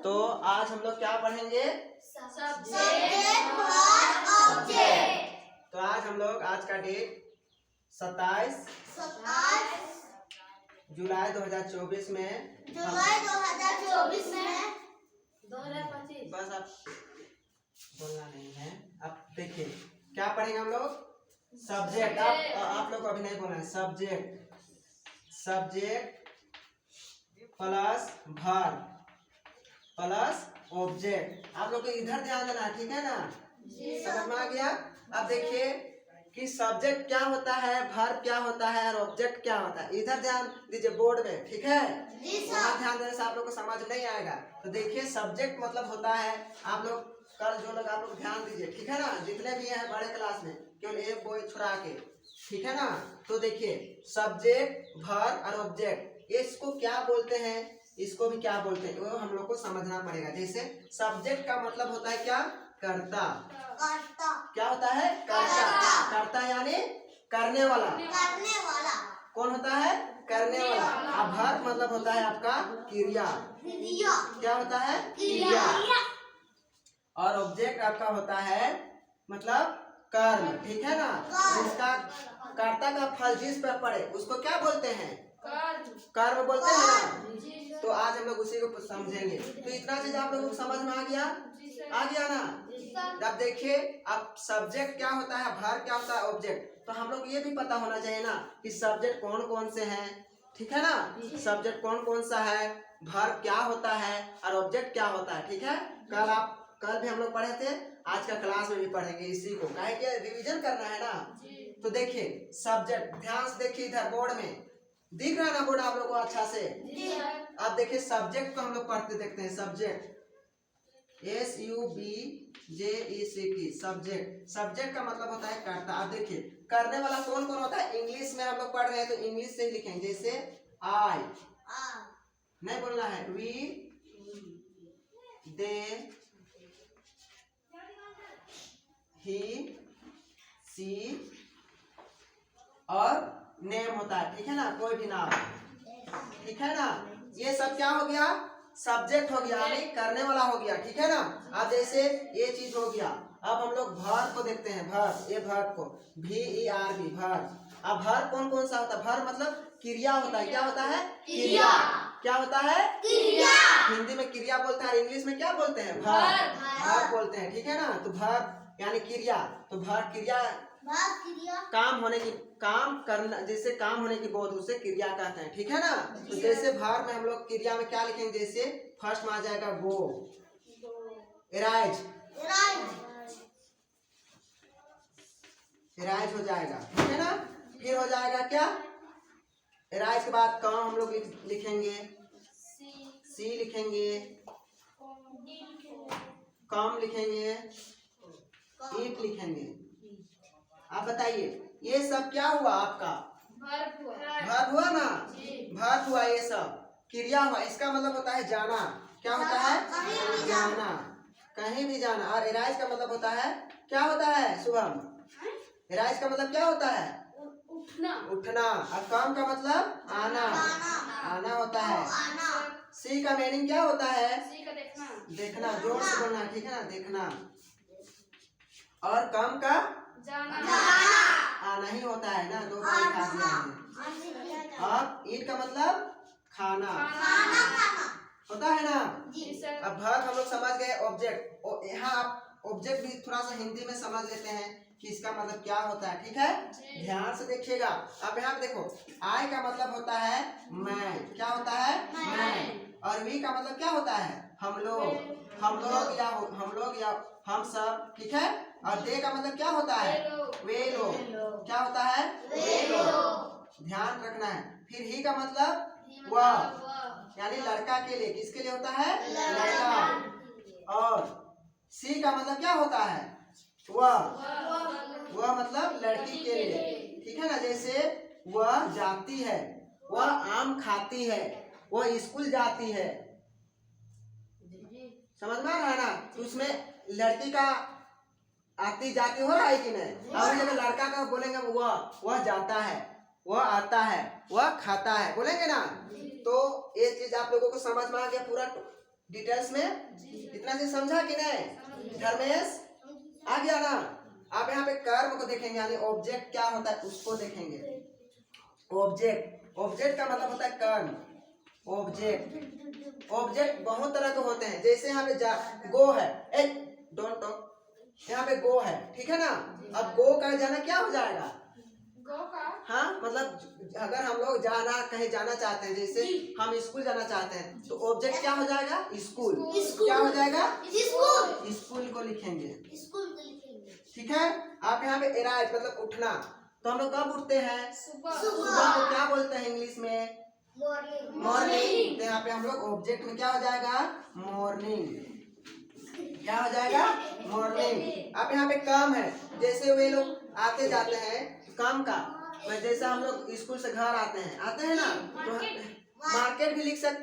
तो आज हम लोग क्या पढ़ेंगे? तो आज हम लोग आज का डेट 27 जुलाई 2024 में 2025 बस आप बोलना नहीं है। अब देखिए क्या पढ़ेंगे हम लोग? सब्जेक्ट। आप लोग को अभी नहीं बोलना है। Subject plus verb plus object. आप लोग को इधर ध्यान देना है, ठीक है ना? समझ में आ गया? अब देखिए कि सब्जेक्ट क्या होता है, वर्ब क्या होता है और ऑब्जेक्ट क्या होता है। इधर ध्यान दीजिए बोर्ड में, ठीक है? वहाँ ध्यान देने से आप लोग को समझ नहीं आएगा। तो देखिए सब्जेक्ट मतलब होता है, आप लोग कल जो लोग आप लोग ध्यान दीजिए, ठीक है ना? जितने भी हैं बड़े क्लास में केवल एक बोई छुड़ा के, ठीक है ना? तो देखिए सब्जेक्ट वर्ब और ऑब्जेक्ट इसको क्या बोलते हैं, इसको भी क्या बोलते हैं वो हम लोग को समझना पड़ेगा। जैसे सब्जेक्ट का मतलब होता है क्या? कर्ता। क्या होता है? कर्ता। कर्ता यानी करने वाला। कौन होता है? करने वाला। अब वर्ब मतलब होता है आपका क्रिया। क्या होता है? क्रिया। और ऑब्जेक्ट आपका होता है मतलब कर्म, ठीक है ना? जिसका कर्ता का फल जिस पर पड़े उसको क्या बोलते हैं? कर्म बोलते हैं ना? तो आज हम लोग उसी को समझेंगे। तो इतना चीज आप लोगों को समझ में आ गया? आ गया ना? अब देखिए अब सब्जेक्ट क्या होता है, वर्ब क्या होता है, ऑब्जेक्ट। तो हम लोग ये भी पता होना चाहिए ना कि सब्जेक्ट कौन कौन से हैं, ठीक है ना? सब्जेक्ट कौन कौन सा है, वर्ब क्या होता है और ऑब्जेक्ट क्या होता है, ठीक है? कल भी हम लोग पढ़े थे, आज का क्लास में भी पढ़ेंगे इसी को, काहे कि रिवीजन करना है ना। तो देखिए सब्जेक्ट, ध्यान से देखिए इधर बोर्ड में दिख रहा है ना बोर्ड आप लोग को अच्छा से? अब देखिए सब्जेक्ट को हम लोग पढ़ते देखते हैं। Subject SUBJECT subject. सब्जेक्ट का मतलब होता है कर्ता। अब देखिए करने वाला कौन कौन होता है? इंग्लिश में हम लोग पढ़ रहे हैं तो इंग्लिश से ही लिखेंगे। जैसे आई नहीं बोलना है, वी दे ही सी और नेम होता है, ठीक है ना? कोई भी नाम, ठीक है ना? ये सब क्या हो गया? सब्जेक्ट हो गया यानी करने वाला हो गया, ठीक है ना? अब जैसे ये चीज हो गया। अब हम लोग वर्ब को देखते हैं। वर्ब, ये वर्ब को VERB वर्ब। अब वर्ब कौन कौन सा होता है? वर्ब मतलब क्रिया होता है। क्या होता है? क्रिया। क्या होता है? क्रिया। हिंदी में क्रिया बोलते हैं, इंग्लिश में क्या बोलते हैं? वर्ब। वर्ब बोलते हैं, ठीक है ना? तो वर्ब यानी क्रिया। तो वर्ब क्रिया काम होने की, काम करना, जैसे काम होने की बोध उसे क्रिया कहते हैं, ठीक है ना? तो जैसे वर्ब में हम लोग क्रिया में क्या लिखेंगे? जैसे फर्स्ट में आ जाएगा गो, एराइज हो जाएगा, ठीक है ना? फिर हो जाएगा क्या? एराइज के बाद काम हम लोग लिखेंगे, सी लिखेंगे, काम लिखेंगे, ईट लिखेंगे। आप बताइए ये सब क्या हुआ? आपका वर्ब हुआ ना? वर्ब हुआ, ये सब क्रिया हुआ। इसका मतलब होता है जाना। क्या होता है? जाना, कहीं भी जाना। और एराइज का मतलब होता है, क्या होता है शुभम? एराइज का मतलब क्या होता है? उठना। और काम का मतलब आना होता है। सी का मीनिंग क्या होता है? देखना। जोर से बोलना, ठीक है ना? देखना। और काम का आना ही होता है ना, 2 बार लिखा दिया हमने। अब ईट का मतलब खाना होता है ना? अब वर्ब हम लोग समझ गए। ऑब्जेक्ट, यहाँ आप ऑब्जेक्ट भी थोड़ा सा हिंदी में समझ लेते हैं कि इसका मतलब क्या होता है, ठीक है? ध्यान से देखिएगा। अब यहाँ पे देखो आई का मतलब होता है मैं। क्या होता है? मैं। और वी का मतलब क्या होता है? हम लोग या हम सब, ठीक है? और दे का मतलब क्या होता है? वे लोग। क्या होता है? वे लोग। ध्यान रखना है। फिर ही का मतलब वह, यानी लड़का के लिए। किसके लिए होता है? लड़का। और सी का मतलब क्या होता है? वह मतलब लड़की के लिए, ठीक है ना? जैसे वह जाती है, वह आम खाती है, वह स्कूल जाती है। समझ में आ रहा है ना? तो उसमें लड़की का आती जाती हो रहा है कि नहीं? और जगह लड़का का बोलेंगे वह जाता है, वह आता है, वह खाता है, बोलेंगे ना? तो ये चीज आप लोगों को समझ में आ गया पूरा डिटेल्स में? इतना चीज समझा कि नहीं धर्मेश? आ गया ना? आप यहाँ पे कर्म को देखेंगे यानी ऑब्जेक्ट क्या होता है उसको देखेंगे। ऑब्जेक्ट का मतलब होता है कर्म। ऑब्जेक्ट बहुत तरह के होते हैं, जैसे यहाँ पे गो है, डोंट टॉक, यहाँ पे गो है, ठीक है ना? अब गो का जाना क्या हो जाएगा? गो का हाँ, मतलब अगर हम लोग कहीं जाना चाहते हैं, जैसे हम स्कूल जाना चाहते हैं, तो ऑब्जेक्ट क्या हो जाएगा? स्कूल। क्या हो जाएगा? स्कूल को लिखेंगे, ठीक है? आप यहाँ पे एराइज मतलब उठना, तो हम लोग कब उठते हैं? सुबह। सुबह को क्या बोलते हैं इंग्लिश में? मॉर्निंग। तो यहाँ पे हम लोग ऑब्जेक्ट में क्या हो जाएगा? मॉर्निंग। क्या हो जाएगा? मॉर्निंग। अब यहाँ पे काम है, जैसे वे लोग आते जाते हैं, काम का जैसे हम लोग स्कूल से घर आते हैं ना, तो मार्केट भी लिख सकते हैं।